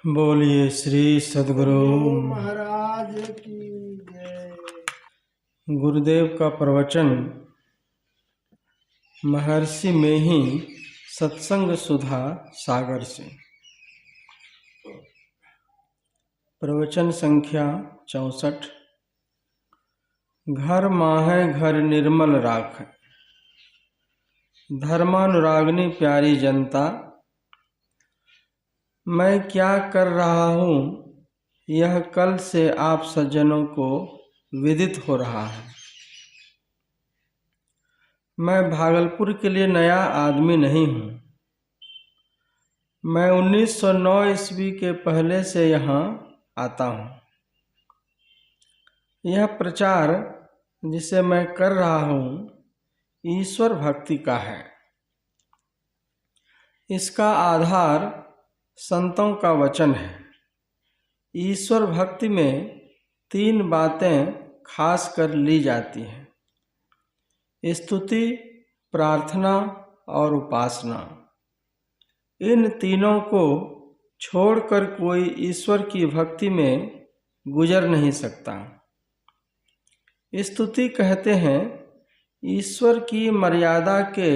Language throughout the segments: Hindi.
बोलिए श्री सद्गुरु महाराज की जय। गुरुदेव का प्रवचन महर्षि में ही सत्संग सुधा सागर से। प्रवचन संख्या 64। घर माहे घर निर्मल राख, धर्मानुरागनी प्यारी जनता। मैं क्या कर रहा हूँ यह कल से आप सज्जनों को विदित हो रहा है। मैं भागलपुर के लिए नया आदमी नहीं हूँ। मैं 1909 ईस्वी के पहले से यहाँ आता हूँ। यह प्रचार जिसे मैं कर रहा हूँ ईश्वर भक्ति का है। इसका आधार संतों का वचन है। ईश्वर भक्ति में 3 बातें खास कर ली जाती हैं: स्तुति, प्रार्थना और उपासना। इन तीनों को छोड़कर कोई ईश्वर की भक्ति में गुजर नहीं सकता। स्तुति कहते हैं ईश्वर की मर्यादा के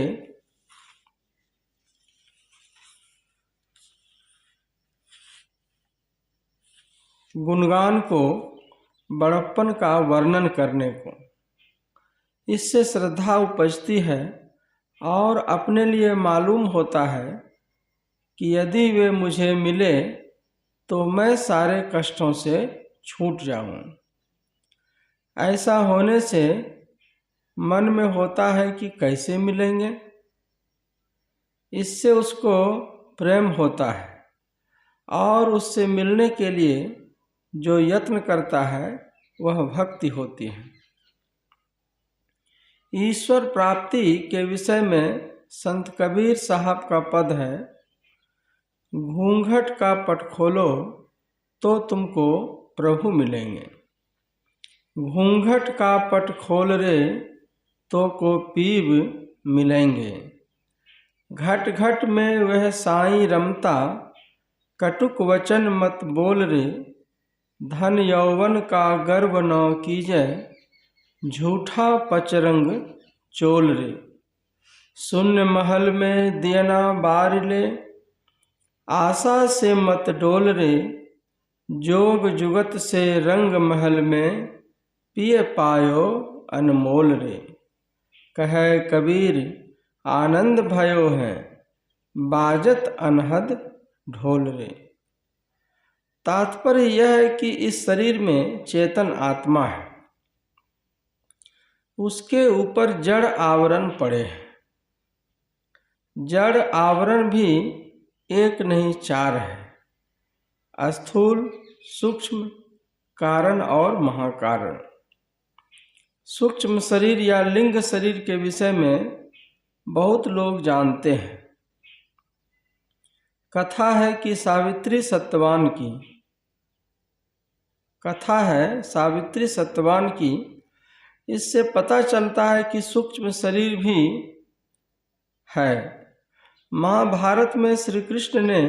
गुणगान को, बड़प्पन का वर्णन करने को। इससे श्रद्धा उपजती है और अपने लिए मालूम होता है कि यदि वे मुझे मिले तो मैं सारे कष्टों से छूट जाऊं। ऐसा होने से मन में होता है कि कैसे मिलेंगे। इससे उसको प्रेम होता है और उससे मिलने के लिए जो यत्न करता है वह भक्ति होती है। ईश्वर प्राप्ति के विषय में संत कबीर साहब का पद है: घूंघट का पट खोलो तो तुमको प्रभु मिलेंगे। घूंघट का पट खोल रे तो को पीब मिलेंगे। घट घट में वह साईं रमता, कटुक वचन मत बोल रे। धन यौवन का गर्व न कीजै, झूठा पचरंग चोल रे। शून्य महल में दियना बार ले, आशा से मत डोल रे। जोग जुगत से रंग महल में, पिए पायो अनमोल रे। कहे कबीर आनंद भयो है, बाजत अनहद ढोल रे। तात्पर्य यह है कि इस शरीर में चेतन आत्मा है, उसके ऊपर जड़ आवरण पड़े हैं। जड़ आवरण भी एक नहीं 4 है: स्थूल, सूक्ष्म, कारण और महाकारण। सूक्ष्म शरीर या लिंग शरीर के विषय में बहुत लोग जानते हैं। कथा है कि सावित्री सत्यवान की। इससे पता चलता है कि सूक्ष्म शरीर भी है। महाभारत में श्री कृष्ण ने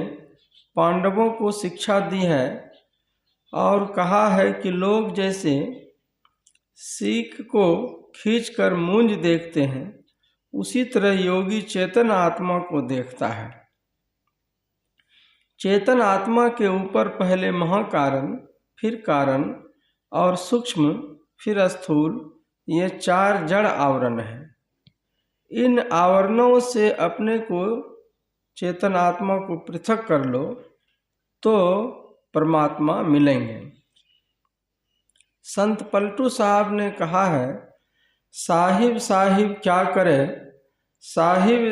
पांडवों को शिक्षा दी है और कहा है कि लोग जैसे सीख को खींचकर मूंज देखते हैं, उसी तरह योगी चेतन आत्मा को देखता है। चेतन आत्मा के ऊपर पहले महाकारण, फिर कारण और सूक्ष्म, फिर स्थूल, ये 4 जड़ आवरण हैं। इन आवरणों से अपने को, चेतन आत्मा को पृथक कर लो तो परमात्मा मिलेंगे। संत पलटू साहब ने कहा है: साहिब साहिब क्या करे, साहिब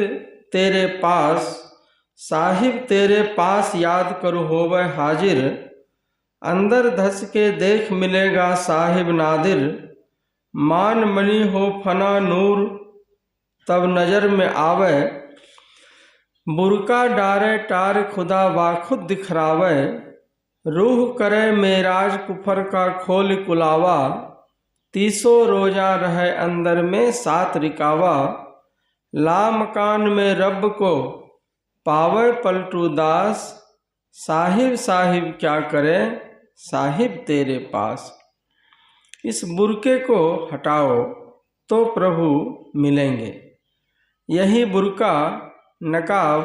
तेरे पास याद करो होवे हाजिर। अंदर धस के देख मिलेगा साहिब नादिर। मान मनी हो फना नूर तब नजर में आवे। बुरका डारे टार खुदा वाखुद दिखरावे। रूह करे मेराज कुफर का खोल कुलावा। 30 रोजा रहे अंदर में 7 रिकावा। ला मकान में रब को पावे पलटू दास। साहिब साहिब क्या करे साहिब तेरे पास। इस बुरके को हटाओ तो प्रभु मिलेंगे। यही बुरका नकाब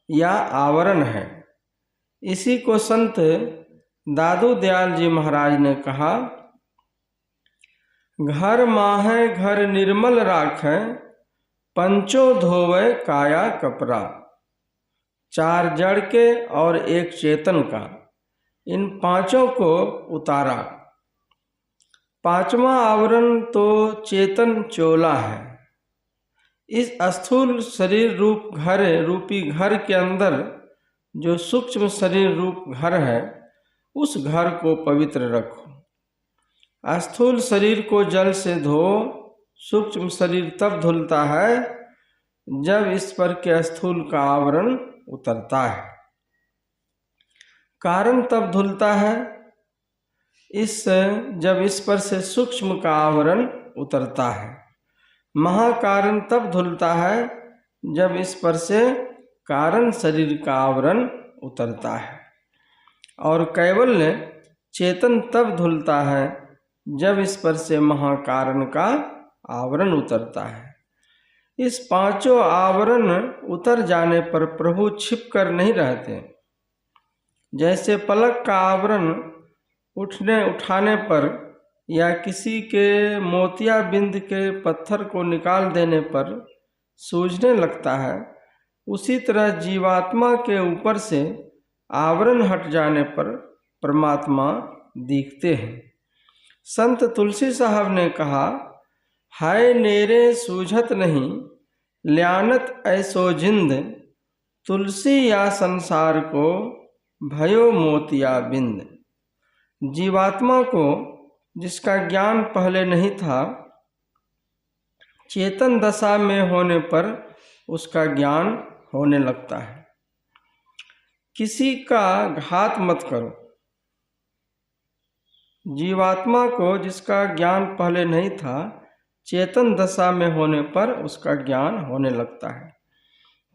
या आवरण है। इसी को संत दादू दयाल जी महाराज ने कहा, घर माहे घर निर्मल राखे, पंचो धोवे काया कपड़ा। 4 जड़ के और 1 चेतन का, इन 5 को उतारा। 5वां आवरण तो चेतन चोला है। इस स्थूल शरीर रूपी घर के अंदर जो सूक्ष्म शरीर रूप घर है, उस घर को पवित्र रखो। स्थूल शरीर को जल से धो। सूक्ष्म शरीर तब धुलता है जब इस पर के स्थूल का आवरण उतरता है। कारण तब धुलता है जब इस पर से सूक्ष्म का आवरण उतरता है। महाकारण तब धुलता है जब इस पर से कारण शरीर का आवरण उतरता है। और कैवल्य चेतन तब धुलता है जब इस पर से महाकारण का आवरण उतरता है। इस 5 आवरण उतर जाने पर प्रभु छिप कर नहीं रहते। जैसे पलक का आवरण उठाने पर या किसी के मोतिया बिंद के पत्थर को निकाल देने पर सूझने लगता है, उसी तरह जीवात्मा के ऊपर से आवरण हट जाने पर परमात्मा दिखते हैं। संत तुलसी साहब ने कहा, हाय नेरे सूझत नहीं, ल्यानत ऐसो जिंद, तुलसी या संसार को भयो मोतिया बिंद। जीवात्मा को जिसका ज्ञान पहले नहीं था, चेतन दशा में होने पर उसका ज्ञान होने लगता है। किसी का घात मत करो। जीवात्मा को जिसका ज्ञान पहले नहीं था, चेतन दशा में होने पर उसका ज्ञान होने लगता है।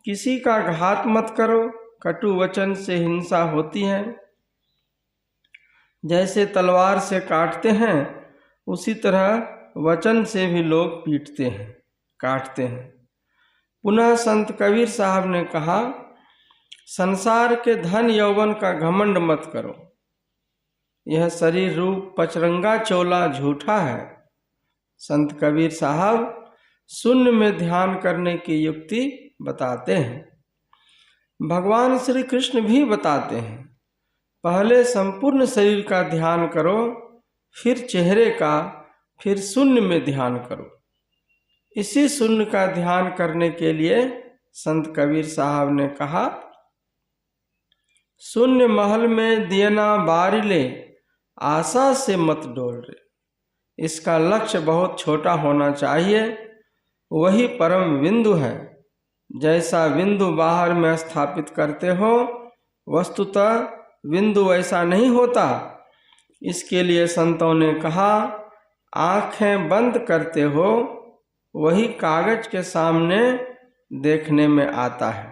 किसी का घात मत करो। कटु वचन से हिंसा होती है। जैसे तलवार से काटते हैं, उसी तरह वचन से भी लोग पीटते हैं, काटते हैं। पुनः संत कबीर साहब ने कहा, संसार के धन यौवन का घमंड मत करो। यह शरीर रूप पचरंगा चोला झूठा है। संत कबीर साहब शून्य में ध्यान करने की युक्ति बताते हैं। भगवान श्री कृष्ण भी बताते हैं, पहले संपूर्ण शरीर का ध्यान करो, फिर चेहरे का, फिर शून्य में ध्यान करो। इसी शून्य का ध्यान करने के लिए संत कबीर साहब ने कहा, शून्य महल में दियना बारिले, आशा से मत डोल रे। इसका लक्ष्य बहुत छोटा होना चाहिए, वही परम बिंदु है। जैसा बिंदु बाहर में स्थापित करते हो, वस्तुतः बिंदु ऐसा नहीं होता। इसके लिए संतों ने कहा, आंखें बंद करते हो, वही कागज के सामने देखने में आता है।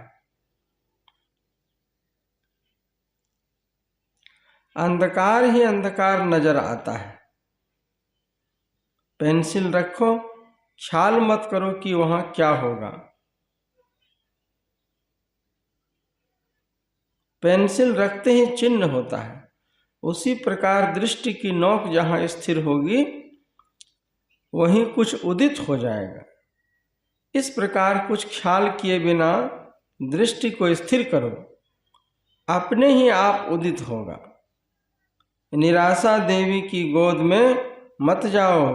अंधकार ही अंधकार नजर आता है। पेंसिल रखो, ख्याल मत करो कि वहां क्या होगा। पेंसिल रखते ही चिन्ह होता है। उसी प्रकार दृष्टि की नोक जहां स्थिर होगी, वहीं कुछ उदित हो जाएगा। इस प्रकार कुछ ख्याल किए बिना दृष्टि को स्थिर करो, अपने ही आप उदित होगा। निराशा देवी की गोद में मत जाओ,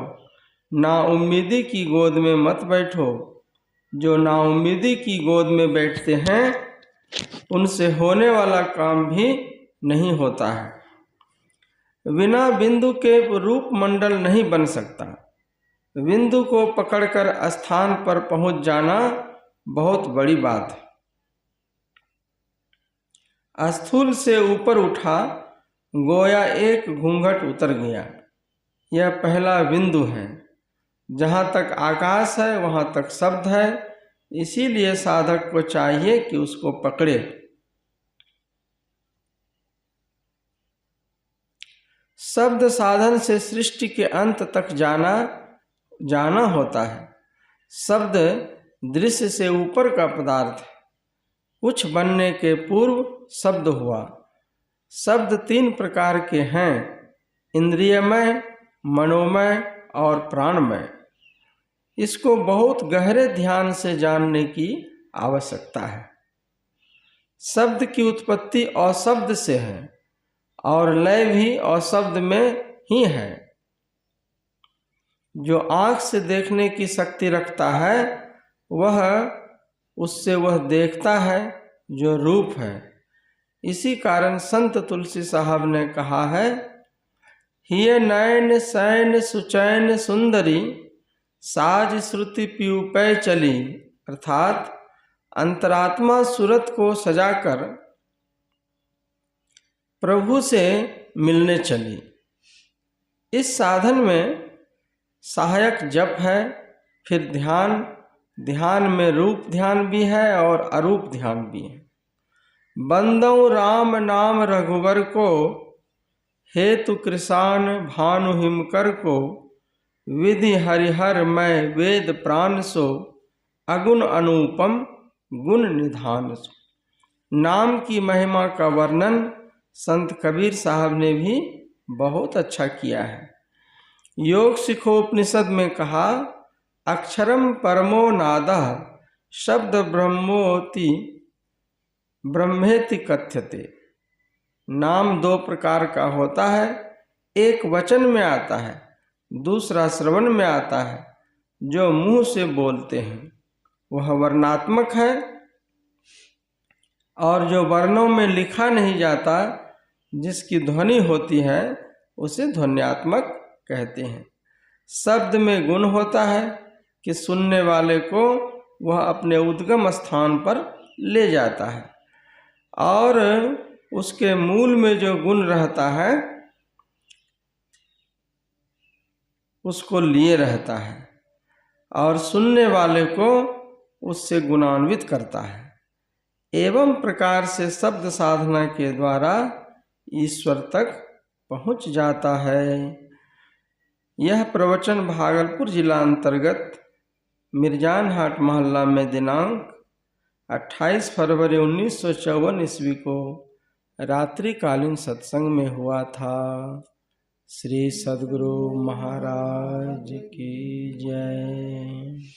नाउम्मीदी की गोद में मत बैठो। जो नाउम्मीदी की गोद में बैठते हैं, उनसे होने वाला काम भी नहीं होता है। बिना बिंदु के रूप मंडल नहीं बन सकता। बिंदु को पकड़कर स्थान पर पहुंच जाना बहुत बड़ी बात है। स्थूल से ऊपर उठा, गोया एक घूंघट उतर गया। यह पहला बिंदु है। जहाँ तक आकाश है, वहाँ तक शब्द है। इसीलिए साधक को चाहिए कि उसको पकड़े। शब्द साधन से सृष्टि के अंत तक जाना होता है। शब्द दृश्य से ऊपर का पदार्थ है। कुछ बनने के पूर्व शब्द हुआ। शब्द 3 प्रकार के हैं, इंद्रियमय, मनोमय और प्राणमय। इसको बहुत गहरे ध्यान से जानने की आवश्यकता है। शब्द की उत्पत्ति अशब्द से है और लय भी अशब्द में ही है। जो आँख से देखने की शक्ति रखता है उससे वह देखता है जो रूप है। इसी कारण संत तुलसी साहब ने कहा है, हिय नयन सैन सुचैन सुंदरी, साज श्रुति पीयूपै चली। अर्थात अंतरात्मा सूरत को सजाकर प्रभु से मिलने चली। इस साधन में सहायक जप है, फिर ध्यान में रूप ध्यान भी है और अरूप ध्यान भी है। बंदौ राम नाम रघुवर को, हेतु कृषाण भानु हिमकर को। विधि हरिहर मैं वेद प्राण सो, अगुण अनुपम गुण निधान सो। नाम की महिमा का वर्णन संत कबीर साहब ने भी बहुत अच्छा किया है। योग सिखोपनिषद में कहा, अक्षरम परमो नादः शब्द ब्रह्मेति कथ्यते। नाम 2 प्रकार का होता है, एक वचन में आता है, दूसरा श्रवण में आता है। जो मुंह से बोलते हैं वह वर्णात्मक है, और जो वर्णों में लिखा नहीं जाता, जिसकी ध्वनि होती है, उसे ध्वन्यात्मक कहते हैं। शब्द में गुण होता है कि सुनने वाले को वह अपने उद्गम स्थान पर ले जाता है, और उसके मूल में जो गुण रहता है उसको लिए रहता है, और सुनने वाले को उससे गुणान्वित करता है। एवं प्रकार से शब्द साधना के द्वारा ईश्वर तक पहुँच जाता है। यह प्रवचन भागलपुर जिला अंतर्गत मिर्जान हाट मोहल्ला में दिनांक 28 फरवरी 1954 ईस्वी को रात्रिकालीन सत्संग में हुआ था। श्री सद्गुरु महाराज की जय।